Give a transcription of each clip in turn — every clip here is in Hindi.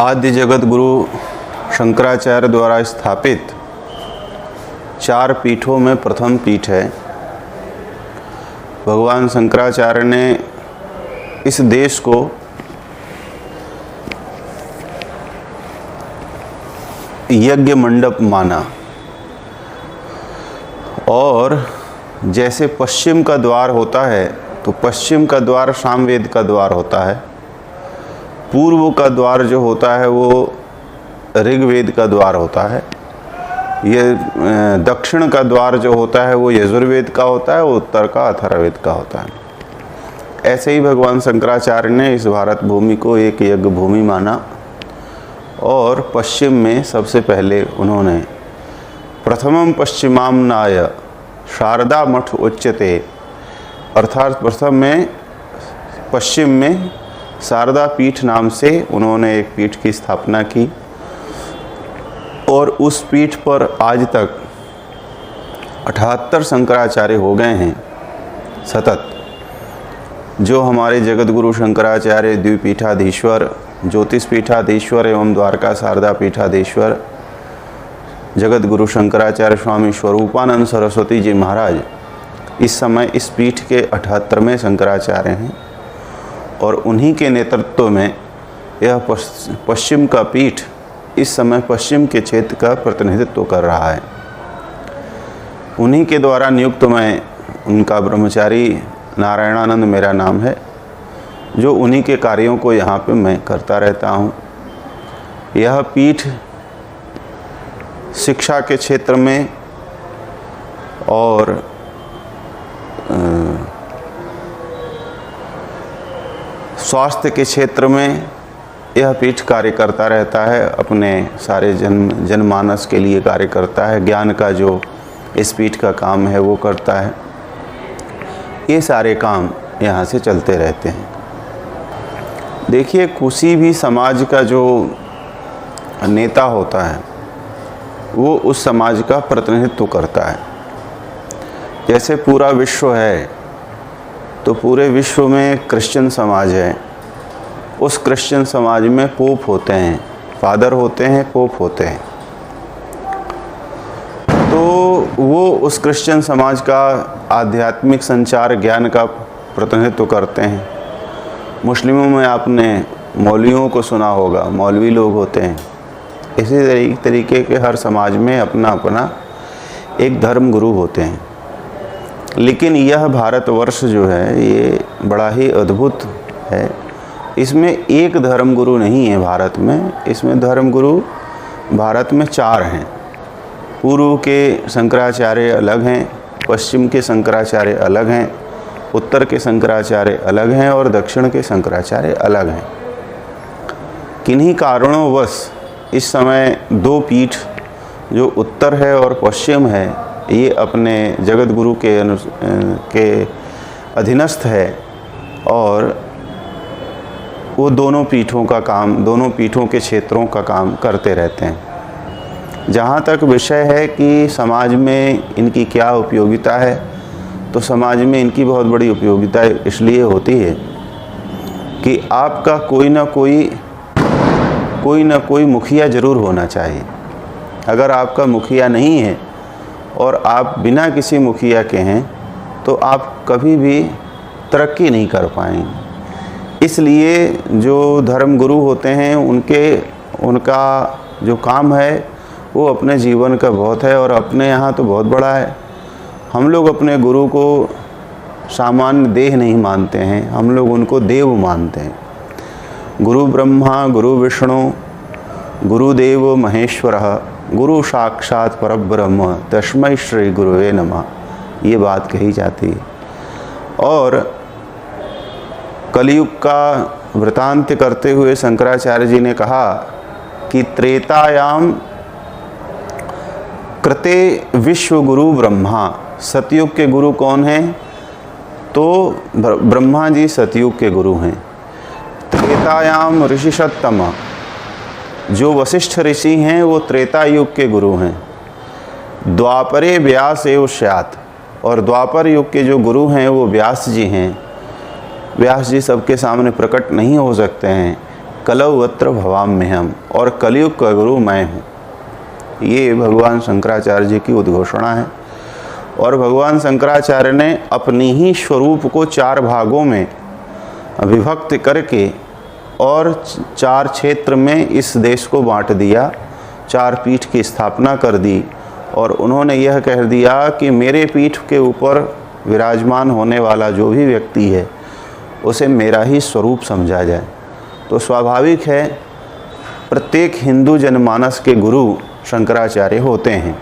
आदि जगत गुरु शंकराचार्य द्वारा स्थापित 4 पीठों में प्रथम पीठ है। भगवान शंकराचार्य ने इस देश को यज्ञ मंडप माना और जैसे पश्चिम का द्वार होता है तो पश्चिम का द्वार सामवेद का द्वार होता है, पूर्व का द्वार जो होता है वो ऋग्वेद का द्वार होता है, ये दक्षिण का द्वार जो होता है वो यजुर्वेद का होता है, उत्तर का अथर्ववेद का होता है। ऐसे ही भगवान शंकराचार्य ने इस भारत भूमि को एक यज्ञ भूमि माना और पश्चिम में सबसे पहले उन्होंने प्रथमम पश्चिमामनाय शारदा मठ उच्यते, अर्थात प्रथम में पश्चिम में शारदा पीठ नाम से उन्होंने एक पीठ की स्थापना की और उस पीठ पर आज तक 78 शंकराचार्य हो गए हैं सतत। जो हमारे जगत गुरु शंकराचार्य द्विपीठाधीश्वर, ज्योतिष पीठाधीश्वर एवं द्वारका शारदा पीठाधीश्वर जगत गुरु शंकराचार्य स्वामी स्वरूपानंद सरस्वती जी महाराज इस समय इस पीठ के 78वें शंकराचार्य हैं और उन्हीं के नेतृत्व में यह पश्चिम का पीठ इस समय पश्चिम के क्षेत्र का प्रतिनिधित्व कर रहा है। उन्हीं के द्वारा नियुक्त मैं उनका ब्रह्मचारी नारायणानंद मेरा नाम है, जो उन्हीं के कार्यों को यहाँ पे मैं करता रहता हूँ। यह पीठ शिक्षा के क्षेत्र में और स्वास्थ्य के क्षेत्र में यह पीठ कार्य करता रहता है, अपने सारे जनमानस के लिए कार्य करता है। ज्ञान का जो इस पीठ का काम है वो करता है। ये सारे काम यहाँ से चलते रहते हैं। देखिए, किसी भी समाज का जो नेता होता है वो उस समाज का प्रतिनिधित्व करता है। जैसे पूरा विश्व है तो पूरे विश्व में क्रिश्चियन समाज है, उस क्रिश्चियन समाज में पोप होते हैं, फादर होते हैं, पोप होते हैं। तो वो उस क्रिश्चियन समाज का आध्यात्मिक संचार ज्ञान का प्रतिनिधित्व करते हैं। मुस्लिमों में आपने मौलवियों को सुना होगा, मौलवी लोग होते हैं। इसी तरीके के हर समाज में अपना अपना एक धर्म गुरु होते हैं। लेकिन यह भारतवर्ष जो है ये बड़ा ही अद्भुत है। इसमें एक धर्म गुरु नहीं है भारत में, इसमें धर्म गुरु भारत में 4 हैं। पूर्व के शंकराचार्य अलग हैं, पश्चिम के शंकराचार्य अलग हैं, उत्तर के शंकराचार्य अलग हैं और दक्षिण के शंकराचार्य अलग हैं। किन्हीं कारणों इस समय 2 पीठ जो उत्तर है और पश्चिम है ये अपने जगत गुरु के अधीनस्थ है और वो दोनों पीठों का काम, दोनों पीठों के क्षेत्रों का काम करते रहते हैं। जहाँ तक विषय है कि समाज में इनकी क्या उपयोगिता है, तो समाज में इनकी बहुत बड़ी उपयोगिता इसलिए होती है कि आपका कोई ना कोई मुखिया ज़रूर होना चाहिए। अगर आपका मुखिया नहीं है और आप बिना किसी मुखिया के हैं तो आप कभी भी तरक्की नहीं कर पाएंगे। इसलिए जो धर्म गुरु होते हैं उनका जो काम है वो अपने जीवन का बहुत है और अपने यहाँ तो बहुत बड़ा है। हम लोग अपने गुरु को सामान्य देह नहीं मानते हैं, हम लोग उनको देव मानते हैं। गुरु ब्रह्मा गुरु विष्णु गुरुदेव महेश्वरः गुरु साक्षात परब्रह्म तस्मै श्री गुरुवे नमः, ये बात कही जाती है। और कलयुग का वृतांत करते हुए शंकराचार्य जी ने कहा कि त्रेतायाम कृते विश्व गुरु ब्रह्मा। सतयुग के गुरु कौन हैं? तो ब्रह्मा जी सतयुग के गुरु हैं। त्रेतायाम ऋषि सत्तम, जो वशिष्ठ ऋषि हैं वो त्रेता युग के गुरु हैं। द्वापरे व्यास एव स्यात्, और द्वापर युग के जो गुरु हैं वो व्यास जी हैं। व्यास जी सबके सामने प्रकट नहीं हो सकते हैं, कलौ अत्र भवाम्यहम्, और कलयुग का गुरु मैं हूँ। ये भगवान शंकराचार्य जी की उद्घोषणा है। और भगवान शंकराचार्य ने अपनी ही स्वरूप को 4 भागों में विभक्त करके और 4 क्षेत्र में इस देश को बांट दिया, 4 पीठ की स्थापना कर दी। और उन्होंने यह कह दिया कि मेरे पीठ के ऊपर विराजमान होने वाला जो भी व्यक्ति है उसे मेरा ही स्वरूप समझा जाए। तो स्वाभाविक है प्रत्येक हिंदू जनमानस के गुरु शंकराचार्य होते हैं।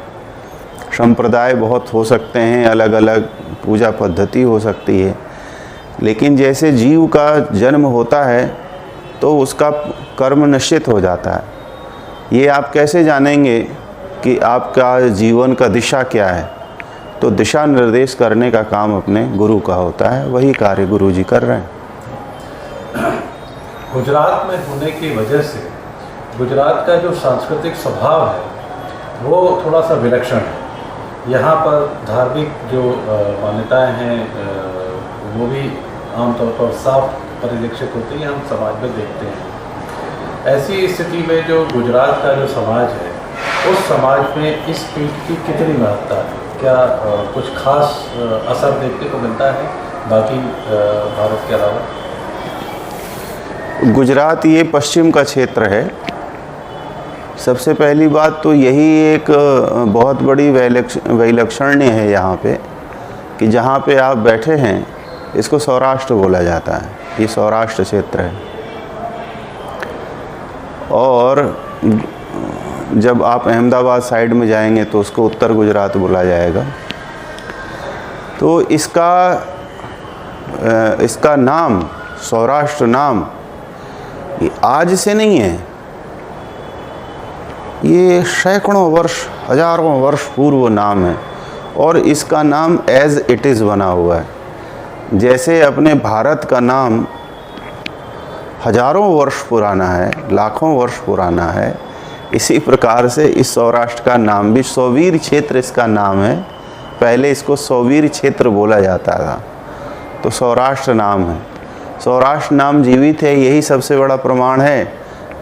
संप्रदाय बहुत हो सकते हैं, अलग अलग पूजा पद्धति हो सकती है, लेकिन जैसे जीव का जन्म होता है तो उसका कर्म निश्चित हो जाता है। ये आप कैसे जानेंगे कि आपका जीवन का दिशा क्या है? तो दिशा निर्देश करने का काम अपने गुरु का होता है, वही कार्य गुरु जी कर रहे हैं। गुजरात में होने की वजह से गुजरात का जो सांस्कृतिक स्वभाव है वो थोड़ा सा विलक्षण है। यहाँ पर धार्मिक जो मान्यताएं हैं वो भी आमतौर पर साफ परिलक्षित होती हैं, हम समाज में देखते हैं। ऐसी स्थिति में जो गुजरात का जो समाज है उस समाज में इस पीठ की कितनी महत्ता है? क्या कुछ खास असर देखने को मिलता है बाकी भारत के अलावा? गुजरात ये पश्चिम का क्षेत्र है। सबसे पहली बात तो यही एक बहुत बड़ी वैलक्षण्य है यहाँ पे कि जहाँ पे आप बैठे हैं इसको सौराष्ट्र बोला जाता है। ये सौराष्ट्र क्षेत्र है। और जब आप अहमदाबाद साइड में जाएंगे तो उसको उत्तर गुजरात बोला जाएगा। तो इसका नाम सौराष्ट्र नाम ये आज से नहीं है, ये सैकड़ों वर्ष, हजारों वर्ष पूर्व नाम है। और इसका नाम एज इट इज़ बना हुआ है। जैसे अपने भारत का नाम हजारों वर्ष पुराना है, लाखों वर्ष पुराना है, इसी प्रकार से इस सौराष्ट्र का नाम भी सौवीर क्षेत्र इसका नाम है। पहले इसको सौवीर क्षेत्र बोला जाता था, तो सौराष्ट्र नाम है। सौराष्ट्र नाम जीवित है, यही सबसे बड़ा प्रमाण है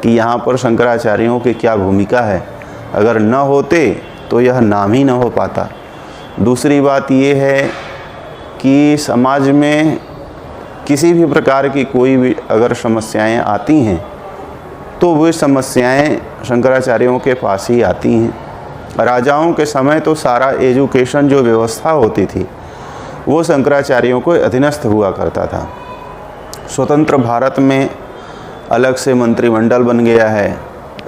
कि यहाँ पर शंकराचार्यों की क्या भूमिका है। अगर न होते तो यह नाम ही न हो पाता। दूसरी बात ये है कि समाज में किसी भी प्रकार की कोई भी अगर समस्याएं आती हैं तो वे समस्याएं शंकराचार्यों के पास ही आती हैं। राजाओं के समय तो सारा एजुकेशन जो व्यवस्था होती थी वो शंकराचार्यों को अधीनस्थ हुआ करता था। स्वतंत्र भारत में अलग से मंत्रिमंडल बन गया है,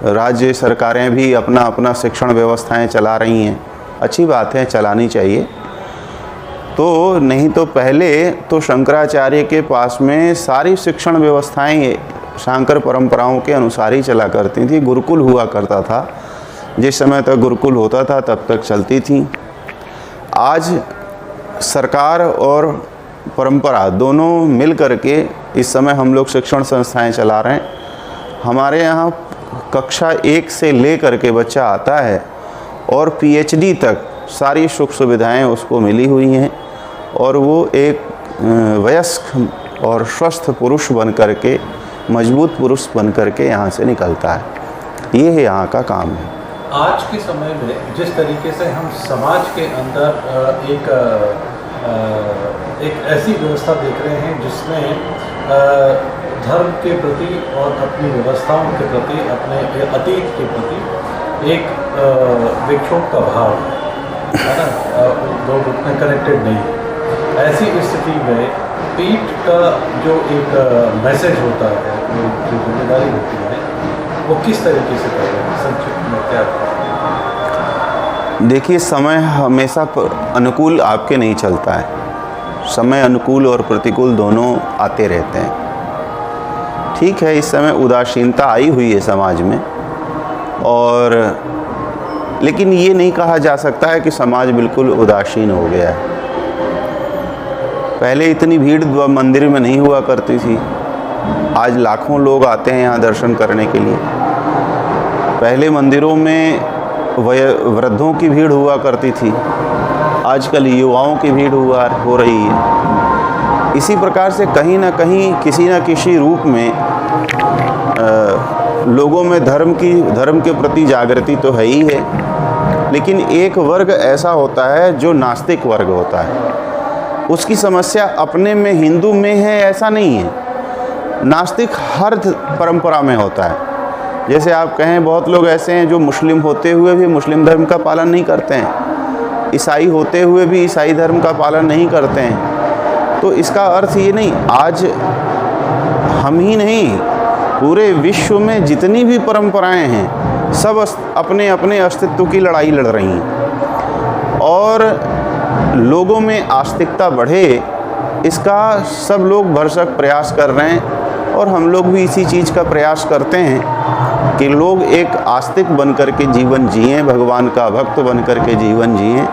राज्य सरकारें भी अपना अपना शिक्षण व्यवस्थाएं चला रही हैं। अच्छी बात है, चलानी चाहिए। तो नहीं तो पहले तो शंकराचार्य के पास में सारी शिक्षण व्यवस्थाएं शांकर परंपराओं के अनुसार ही चला करती थी। गुरुकुल हुआ करता था, जिस समय तक गुरुकुल होता था तब तक चलती थी। आज सरकार और परंपरा दोनों मिल करके इस समय हम लोग शिक्षण संस्थाएं चला रहे हैं। हमारे यहाँ कक्षा 1 से ले करके बच्चा आता है और PhD तक सारी सुख सुविधाएं उसको मिली हुई हैं और वो एक वयस्क और स्वस्थ पुरुष बन करके, मजबूत पुरुष बन करके यहाँ से निकलता है। ये है यहाँ का काम है। आज के समय में जिस तरीके से हम समाज के अंदर एक ऐसी व्यवस्था देख रहे हैं जिसमें धर्म के प्रति और अपनी व्यवस्थाओं के प्रति, अपने अतीत के प्रति एक विक्षोभ का भाव है ना, लोग उतने कनेक्टेड नहीं। ऐसी स्थिति में पीठ का जो एक मैसेज होता है, जो जिम्मेदारी होती है, वो किस तरीके से कर रहे हैं? संक्षिप्त में क्या? देखिए, समय हमेशा अनुकूल आपके नहीं चलता है। समय अनुकूल और प्रतिकूल दोनों आते रहते हैं। ठीक है, इस समय उदासीनता आई हुई है समाज में, और लेकिन ये नहीं कहा जा सकता है कि समाज बिल्कुल उदासीन हो गया है। पहले इतनी भीड़ मंदिर में नहीं हुआ करती थी, आज लाखों लोग आते हैं यहाँ दर्शन करने के लिए। पहले मंदिरों में वृद्धों की भीड़ हुआ करती थी, आजकल युवाओं की भीड़ हो रही है। इसी प्रकार से कहीं ना कहीं किसी न किसी रूप में लोगों में धर्म के प्रति जागृति तो है ही है, लेकिन एक वर्ग ऐसा होता है जो नास्तिक वर्ग होता है। उसकी समस्या अपने में, हिंदू में है ऐसा नहीं है, नास्तिक हर परंपरा में होता है। जैसे आप कहें, बहुत लोग ऐसे हैं जो मुस्लिम होते हुए भी मुस्लिम धर्म का पालन नहीं करते हैं, ईसाई होते हुए भी ईसाई धर्म का पालन नहीं करते हैं। तो इसका अर्थ ये नहीं, आज हम ही नहीं, पूरे विश्व में जितनी भी परंपराएं हैं सब अपने अपने अस्तित्व की लड़ाई लड़ रही हैं, और लोगों में आस्तिकता बढ़े इसका सब लोग भरसक प्रयास कर रहे हैं। और हम लोग भी इसी चीज़ का प्रयास करते हैं कि लोग एक आस्तिक बन कर के जीवन जिएं, भगवान का भक्त बन कर के जीवन जिएं,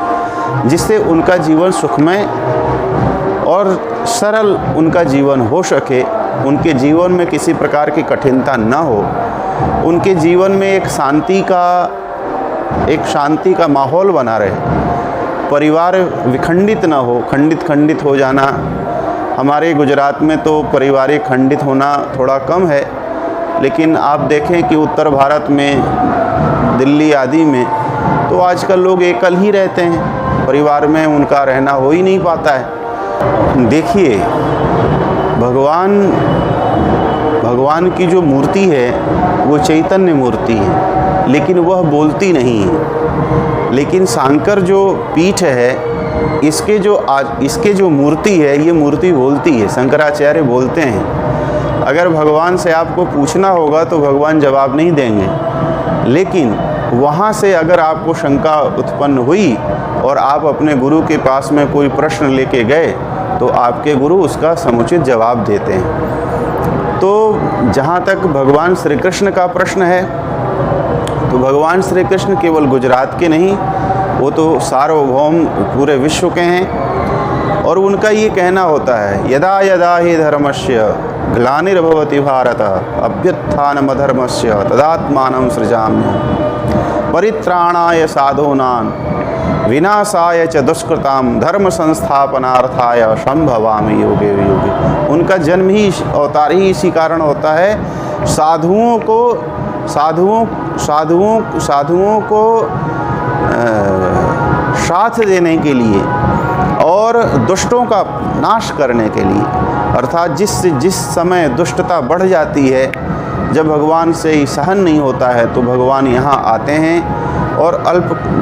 जिससे उनका जीवन सुखमय और सरल उनका जीवन हो सके, उनके जीवन में किसी प्रकार की कठिनता न हो, उनके जीवन में एक शांति का माहौल बना रहे, परिवार विखंडित ना हो, खंडित हो जाना। हमारे गुजरात में तो पारिवारिक खंडित होना थोड़ा कम है, लेकिन आप देखें कि उत्तर भारत में, दिल्ली आदि में तो आजकल लोग एकल ही रहते हैं, परिवार में उनका रहना हो ही नहीं पाता है। देखिए, भगवान की जो मूर्ति है वो चैतन्य मूर्ति है, लेकिन वह बोलती नहीं है। लेकिन शांकर जो पीठ है, इसके जो मूर्ति है, ये मूर्ति बोलती है। शंकराचार्य बोलते हैं। अगर भगवान से आपको पूछना होगा तो भगवान जवाब नहीं देंगे, लेकिन वहाँ से अगर आपको शंका उत्पन्न हुई और आप अपने गुरु के पास में कोई प्रश्न लेके गए तो आपके गुरु उसका समुचित जवाब देते हैं। तो जहाँ तक भगवान श्री कृष्ण का प्रश्न है, तो भगवान श्री कृष्ण केवल गुजरात के नहीं, वो तो सार्वभौम पूरे विश्व के हैं। और उनका ये कहना होता है, यदा यदा हि धर्मस्य ग्लानिर्भवति भारत अभ्युत्थानमधर्मस्य तदात्मानं सृजाम्यहम् परित्राणाय साधूनां विनाशाय च दुष्कृतां धर्म संस्थापनार्थाय संभवामि युगे युगे। उनका जन्म ही, अवतार ही इसी कारण होता है, साधुओं को साथ देने के लिए और दुष्टों का नाश करने के लिए। अर्थात जिस समय दुष्टता बढ़ जाती है, जब भगवान से सहन नहीं होता है, तो भगवान यहाँ आते हैं और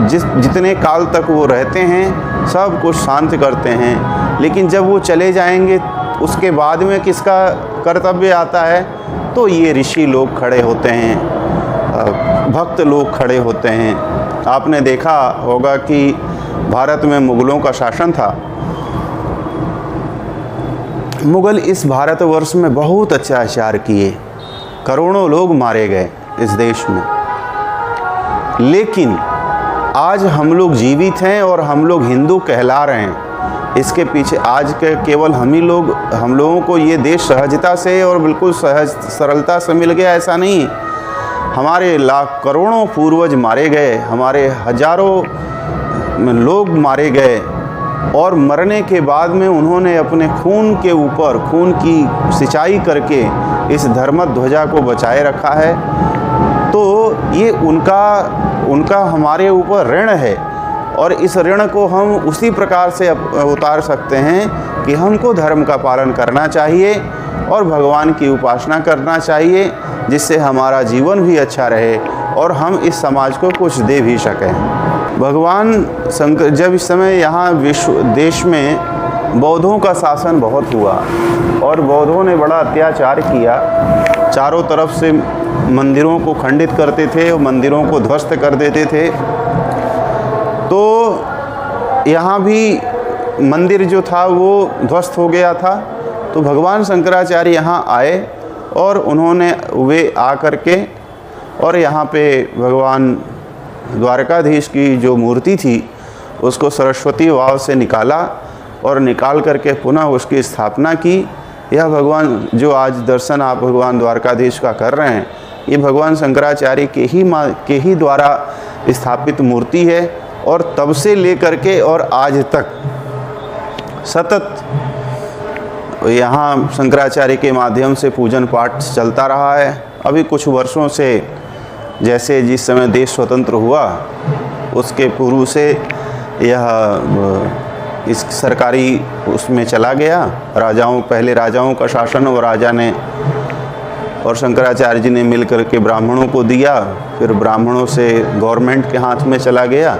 जितने काल तक वो रहते हैं सब कुछ शांत करते हैं। लेकिन जब वो चले जाएंगे, उसके बाद में किसका कर्तव्य आता है? तो ये ऋषि लोग खड़े होते हैं, भक्त लोग खड़े होते हैं। आपने देखा होगा कि भारत में मुगलों का शासन था। मुगल इस भारतवर्ष में बहुत अत्याचार किए, करोड़ों लोग मारे गए इस देश में। लेकिन आज हम लोग जीवित हैं और हम लोग हिंदू कहला रहे हैं। इसके पीछे आज के केवल हम लोगों को ये देश सहजता से और बिल्कुल सहज सरलता से मिल गया, ऐसा नहीं। हमारे लाख करोड़ों पूर्वज मारे गए, हमारे हजारों लोग मारे गए, और मरने के बाद में उन्होंने अपने खून के ऊपर खून की सिंचाई करके इस धर्म ध्वजा को बचाए रखा है। तो ये उनका हमारे ऊपर ऋण है, और इस ऋण को हम उसी प्रकार से उतार सकते हैं कि हमको धर्म का पालन करना चाहिए और भगवान की उपासना करना चाहिए, जिससे हमारा जीवन भी अच्छा रहे और हम इस समाज को कुछ दे भी सकें। भगवान शंकर, जब इस समय यहाँ देश में बौद्धों का शासन बहुत हुआ और बौद्धों ने बड़ा अत्याचार किया, चारों तरफ से मंदिरों को खंडित करते थे और मंदिरों को ध्वस्त कर देते थे। तो यहाँ भी मंदिर जो था वो ध्वस्त हो गया था। तो भगवान शंकराचार्य यहाँ आए और वे आ करके और यहाँ पे भगवान द्वारकाधीश की जो मूर्ति थी उसको सरस्वती वाव से निकाला और निकाल करके पुनः उसकी स्थापना की। यह भगवान जो आज दर्शन आप भगवान द्वारकाधीश का कर रहे हैं, ये भगवान शंकराचार्य के ही द्वारा स्थापित मूर्ति है। और तब से लेकर के और आज तक सतत यहाँ शंकराचार्य के माध्यम से पूजन पाठ चलता रहा है। अभी कुछ वर्षों से, जैसे जिस समय देश स्वतंत्र हुआ उसके पूर्व से यह इस सरकारी उसमें चला गया। पहले राजाओं का शासन और राजा ने और शंकराचार्य जी ने मिलकर के ब्राह्मणों को दिया, फिर ब्राह्मणों से गवर्नमेंट के हाथ में चला गया।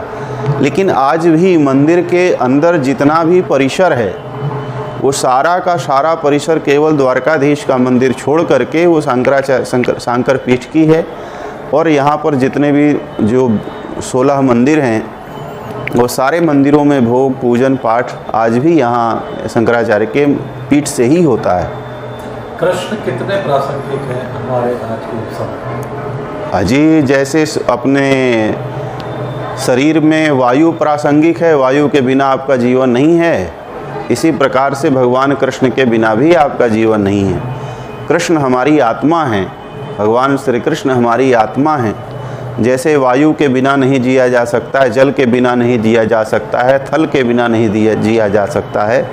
लेकिन आज भी मंदिर के अंदर जितना भी परिसर है वो सारा का सारा परिसर केवल द्वारकाधीश का मंदिर छोड़ करके वो शंकर पीठ की है। और यहाँ पर जितने भी जो 16 मंदिर हैं वो सारे मंदिरों में भोग पूजन पाठ आज भी यहाँ शंकराचार्य के पीठ से ही होता है। कृष्ण कितने प्रासंगिक हैं हमारे आज के समय? अजी, जैसे अपने शरीर में वायु प्रासंगिक है, वायु के बिना आपका जीवन नहीं है, इसी प्रकार से भगवान कृष्ण के बिना भी आपका जीवन नहीं है। कृष्ण हमारी आत्मा है, भगवान श्री कृष्ण हमारी आत्मा है। जैसे वायु के बिना नहीं जिया जा सकता है, जल के बिना नहीं जिया जा सकता है, थल के बिना नहीं जिया जा सकता है,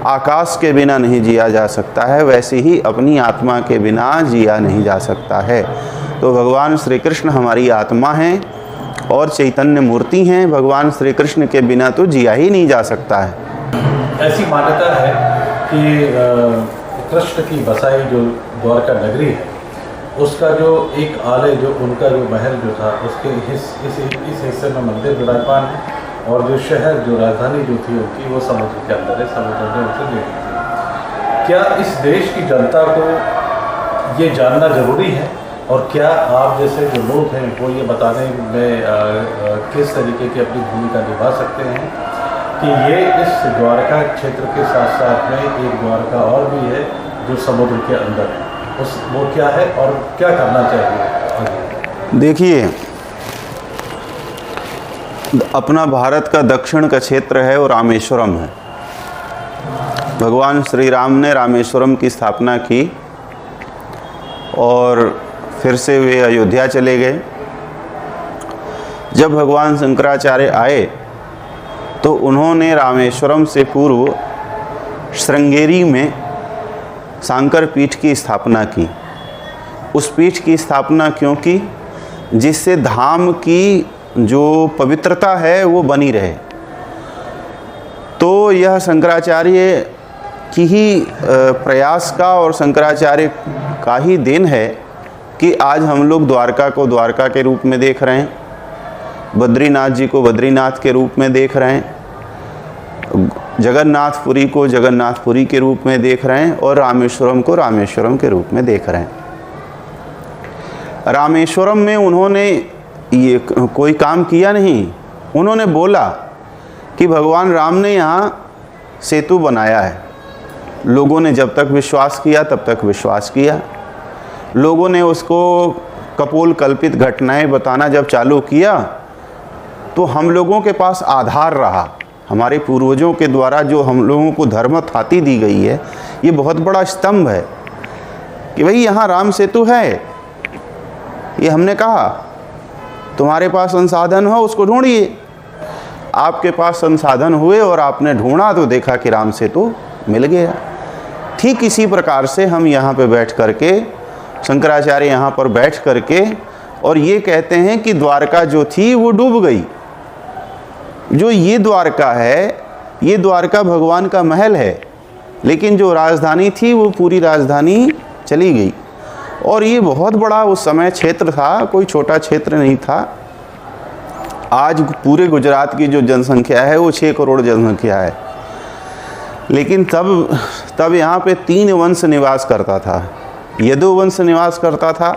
आकाश के बिना नहीं जिया जा सकता है, वैसे ही अपनी आत्मा के बिना जिया नहीं जा सकता है। तो भगवान श्री कृष्ण हमारी आत्मा हैं और चैतन्य मूर्ति हैं। भगवान श्री कृष्ण के बिना तो जिया ही नहीं जा सकता है। ऐसी मान्यता है कि कृष्ण की बसाई जो द्वारका नगरी है उसका जो एक आलय, जो उनका जो महल जो था, उसके इस हिस्से में मंदिर विराजमान है और जो शहर, जो राजधानी जो थी उनकी, वो समुद्र के अंदर है, समुद्र ने उसे ले ली थी। क्या इस देश की जनता को ये जानना ज़रूरी है? और क्या आप जैसे जो लोग हैं वो ये बताने में किस तरीके की अपनी भूमिका निभा सकते हैं कि ये इस द्वारका क्षेत्र के साथ साथ में एक द्वारका और भी है जो समुद्र के अंदर है, वो क्या है और क्या करना चाहिए? देखिए, अपना भारत का दक्षिण का क्षेत्र है और रामेश्वरम है। भगवान श्री राम ने रामेश्वरम की स्थापना की और फिर से वे अयोध्या चले गए। जब भगवान शंकराचार्य आए तो उन्होंने रामेश्वरम से पूर्व श्रृंगेरी में शंकर पीठ की स्थापना की। उस पीठ की स्थापना क्यों की? जिससे धाम की जो पवित्रता है वो बनी रहे। तो यह शंकराचार्य की ही प्रयास का और शंकराचार्य का ही देन है कि आज हम लोग द्वारका को द्वारका के रूप में देख रहे हैं, बद्रीनाथ जी को बद्रीनाथ के रूप में देख रहे हैं, जगन्नाथपुरी को जगन्नाथपुरी के रूप में देख रहे हैं और रामेश्वरम को रामेश्वरम के रूप में देख रहे हैं। रामेश्वरम में उन्होंने ये कोई काम किया नहीं, उन्होंने बोला कि भगवान राम ने यहाँ सेतु बनाया है। लोगों ने जब तक विश्वास किया तब तक विश्वास किया। लोगों ने उसको कपोल कल्पित घटनाएं बताना जब चालू किया तो हम लोगों के पास आधार रहा। हमारे पूर्वजों के द्वारा जो हम लोगों को धर्म थाती दी गई है, ये बहुत बड़ा स्तंभ है कि भाई यहाँ राम सेतु है। ये हमने कहा तुम्हारे पास संसाधन हो उसको ढूंढिए। आपके पास संसाधन हुए और आपने ढूंढा तो देखा कि राम सेतु मिल गया। ठीक इसी प्रकार से हम यहाँ पे बैठ करके, शंकराचार्य यहाँ पर बैठ करके और ये कहते हैं कि द्वारका जो थी वो डूब गई। जो ये द्वारका है, ये द्वारका भगवान का महल है, लेकिन जो राजधानी थी वो पूरी राजधानी चली गई। और ये बहुत बड़ा उस समय क्षेत्र था, कोई छोटा क्षेत्र नहीं था। आज पूरे गुजरात की जो जनसंख्या है वो 6 करोड़ जनसंख्या है, लेकिन तब यहाँ पे 3 वंश निवास करता था। यदु वंश निवास करता था,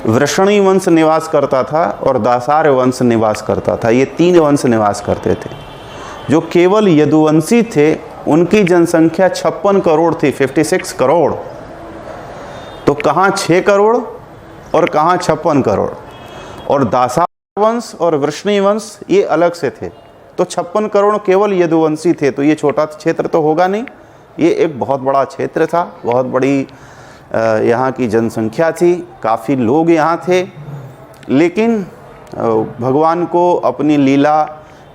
वृषणी वंश निवास करता था और दासार वंश निवास करता था। ये 3 वंश निवास करते थे। जो केवल यदुवंशी थे उनकी जनसंख्या 56 करोड़ थी, 56 करोड़। तो कहाँ 6 करोड़ और कहाँ 56 करोड़। और दासार वंश और वृषणी वंश ये अलग से थे। तो 56 करोड़ केवल यदुवंशी थे। तो ये छोटा क्षेत्र तो होगा नहीं, ये एक बहुत बड़ा क्षेत्र था, बहुत बड़ी यहाँ की जनसंख्या थी, काफ़ी लोग यहाँ थे। लेकिन भगवान को अपनी लीला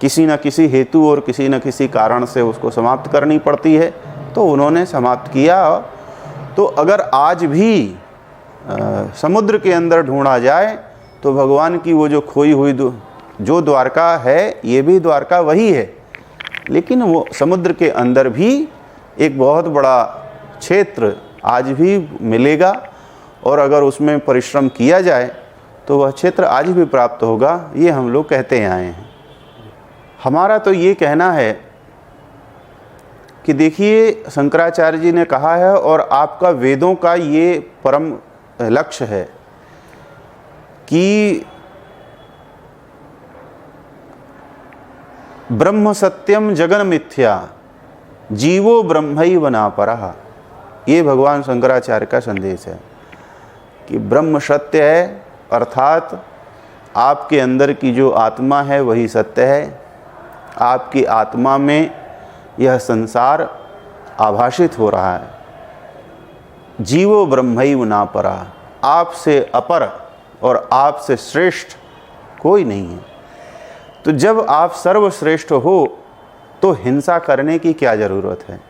किसी न किसी हेतु और किसी न किसी कारण से उसको समाप्त करनी पड़ती है, तो उन्होंने समाप्त किया। तो अगर आज भी समुद्र के अंदर ढूंढा जाए तो भगवान की वो जो खोई हुई जो द्वारका है, ये भी द्वारका वही है, लेकिन वो समुद्र के अंदर भी एक बहुत बड़ा क्षेत्र आज भी मिलेगा, और अगर उसमें परिश्रम किया जाए तो वह क्षेत्र आज भी प्राप्त होगा। ये हम लोग कहते आए हैं। हमारा तो ये कहना है कि देखिए, शंकराचार्य जी ने कहा है और आपका वेदों का ये परम लक्ष्य है कि ब्रह्म सत्यम जगन मिथ्या जीवो ब्रह्मैव नापरः। ये भगवान शंकराचार्य का संदेश है कि ब्रह्म सत्य है, अर्थात आपके अंदर की जो आत्मा है वही सत्य है। आपकी आत्मा में यह संसार आभाषित हो रहा है। जीवो ब्रह्मैव नापरः, आपसे अपर और आपसे श्रेष्ठ कोई नहीं है। तो जब आप सर्वश्रेष्ठ हो तो हिंसा करने की क्या ज़रूरत है।